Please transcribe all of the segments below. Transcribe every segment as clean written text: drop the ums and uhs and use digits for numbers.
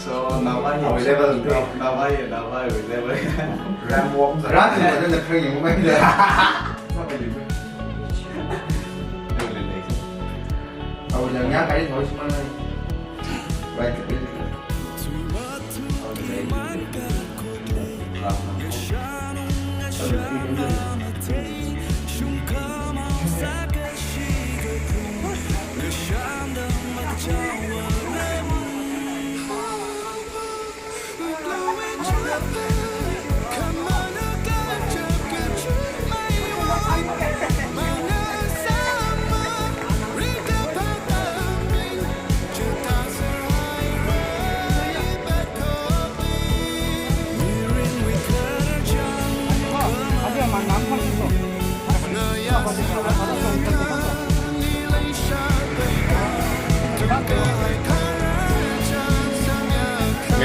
So Nava Ở level two. Nava level. Ram walk Ram thì mà nó khơi những cái này nó phải gì Ôi giờ nhá cái thôi mà vậy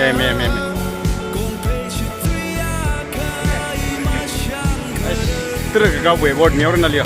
cái mẹ tức là cái về bột nhiều hơn là liều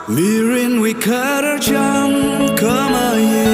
Mirin we cut our jump, come on, yeah.